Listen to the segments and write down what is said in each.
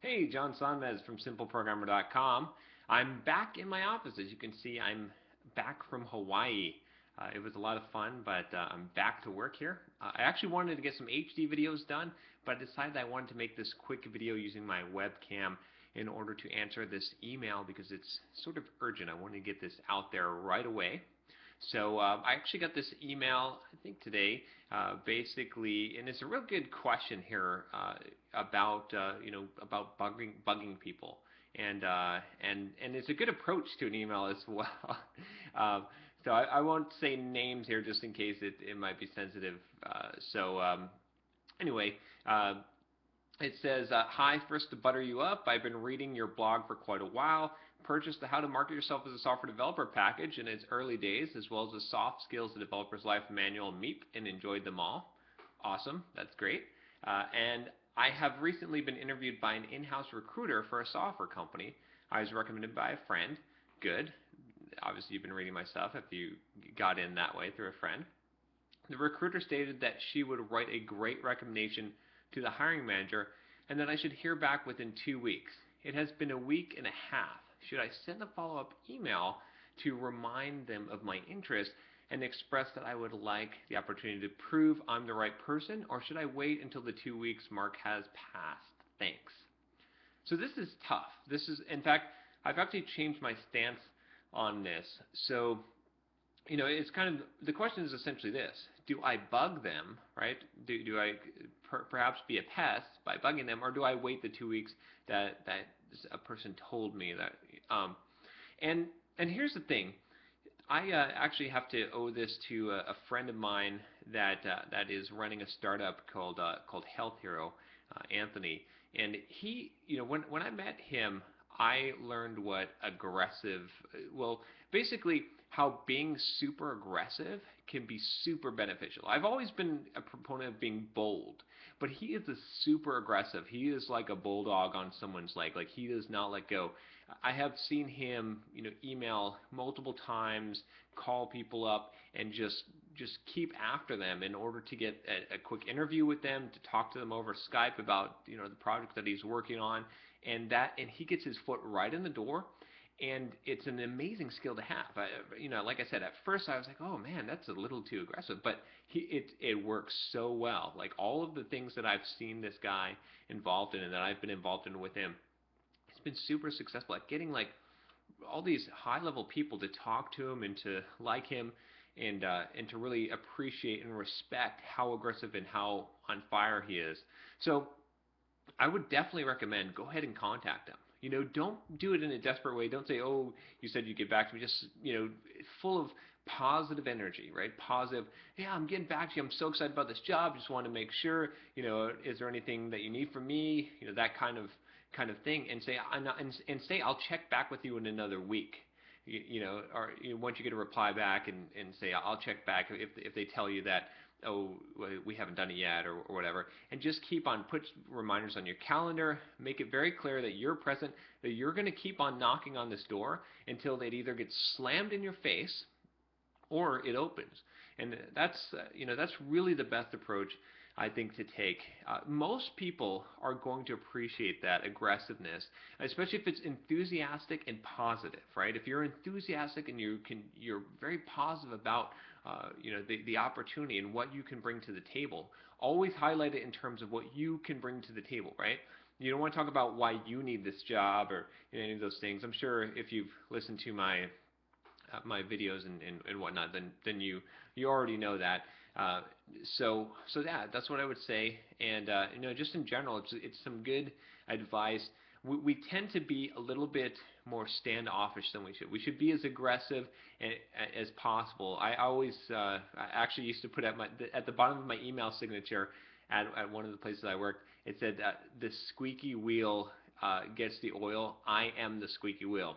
Hey, John Sonmez from SimpleProgrammer.com. I'm back in my office. As you can see, I'm back from Hawaii. It was a lot of fun, but I'm back to work here. I actually wanted to get some HD videos done, but I decided I wanted to make this quick video using my webcam in order to answer this email because it's sort of urgent. I wanted to get this out there right away. So I actually got this email, I think today, basically, and it's a real good question here about about bugging people, and it's a good approach to an email as well. So I won't say names here just in case it might be sensitive. Anyway. It says, hi, first to butter you up, I've been reading your blog for quite a while, purchased the How to Market Yourself as a Software Developer package in its early days, as well as the Soft Skills the Developer's Life Manual MEEP, and enjoyed them all. Awesome, that's great. And I have recently been interviewed by an in-house recruiter for a software company. I was recommended by a friend. Good. Obviously, you've been reading my stuff if you got in that way through a friend. The recruiter stated that she would write a great recommendation to the hiring manager and that I should hear back within 2 weeks. It has been a week and a half. Should I send a follow-up email to remind them of my interest and express that I would like the opportunity to prove I'm the right person, or should I wait until the 2 weeks mark has passed? Thanks. So this is tough. In fact, I've actually changed my stance on this. So it's kind of, the question is essentially this: do I bug them, right? Do I perhaps be a pest by bugging them, or do I wait the 2 weeks that a person told me that? And here's the thing: I actually have to owe this to a friend of mine that is running a startup called Health Hero, Anthony. And he, when I met him, I learned what basically how being super aggressive can be super beneficial. I've always been a proponent of being bold, but he is a super aggressive. He is like a bulldog on someone's leg. Like, he does not let go. I have seen him, email multiple times, call people up, and just keep after them in order to get a quick interview with them, to talk to them over Skype about the project that he's working on, and he gets his foot right in the door. And it's an amazing skill to have. Like I said, at first I was like, oh man, that's a little too aggressive. But it works so well. Like, all of the things that I've seen this guy involved in and that I've been involved in with him, he's been super successful at getting like all these high-level people to talk to him and to like him, and to really appreciate and respect how aggressive and how on fire he is. So I would definitely recommend go ahead and contact him. Don't do it in a desperate way. Don't say, oh, you said you'd get back to me. Just, full of positive energy, right? Positive, yeah, I'm getting back to you. I'm so excited about this job. Just want to make sure, is there anything that you need from me? That kind of thing. And say, I'll check back with you in another week. Or once you get a reply back, and say, I'll check back if they tell you that, oh, we haven't done it yet, or whatever. And just put reminders on your calendar. Make it very clear that you're present, that you're going to keep on knocking on this door until it either gets slammed in your face or it opens. And that's really the best approach, I think, to take. Most people are going to appreciate that aggressiveness, especially if it's enthusiastic and positive, right? If you're enthusiastic and you're very positive about the opportunity and what you can bring to the table, always highlight it in terms of what you can bring to the table, right? You don't want to talk about why you need this job or any of those things. I'm sure if you've listened to my videos and whatnot, then you already know that. So yeah, that's what I would say. And just in general, it's some good advice. We tend to be a little bit more standoffish than we should. We should be as aggressive as possible. I always I actually used to put at the bottom of my email signature at one of the places I worked, it said, the squeaky wheel gets the oil. I am the squeaky wheel.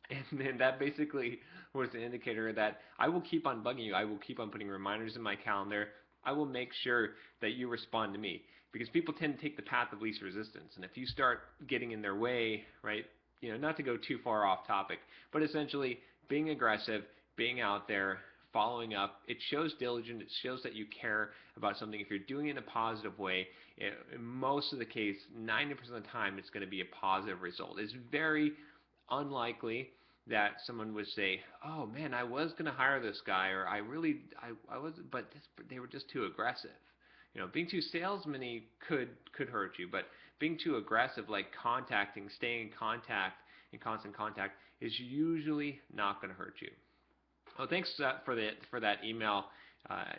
And then that basically was an indicator that I will keep on bugging you. I will keep on putting reminders in my calendar. I will make sure that you respond to me, because people tend to take the path of least resistance. And if you start getting in their way, right, not to go too far off topic, but essentially being aggressive, being out there, following up. It shows diligence. It shows that you care about something. If you're doing it in a positive way, in most of the case, 90% of the time, it's going to be a positive result. It's very unlikely that someone would say, "Oh man, I was going to hire this guy," or I was, but they were just too aggressive. Being too salesman-y could hurt you, but being too aggressive, like staying in constant contact, is usually not going to hurt you. Oh, thanks for that email.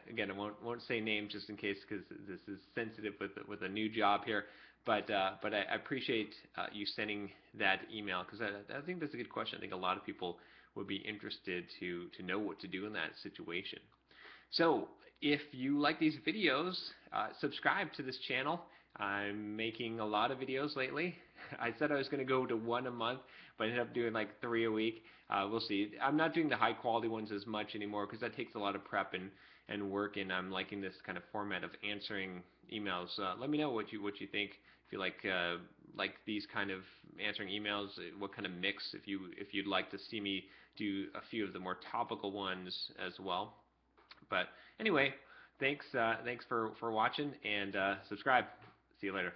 Again, I won't say names just in case because this is sensitive with a new job here. But I appreciate you sending that email because I think that's a good question. I think a lot of people would be interested to know what to do in that situation. So if you like these videos, subscribe to this channel. I'm making a lot of videos lately. I said I was going to go to one a month, but I ended up doing like 3 a week. We'll see. I'm not doing the high quality ones as much anymore because that takes a lot of prep and work, and I'm liking this kind of format of answering emails. Let me know what you think. If you like these kind of answering emails, what kind of mix, if you'd like to see me do a few of the more topical ones as well. But anyway, thanks for watching, and subscribe. See you later.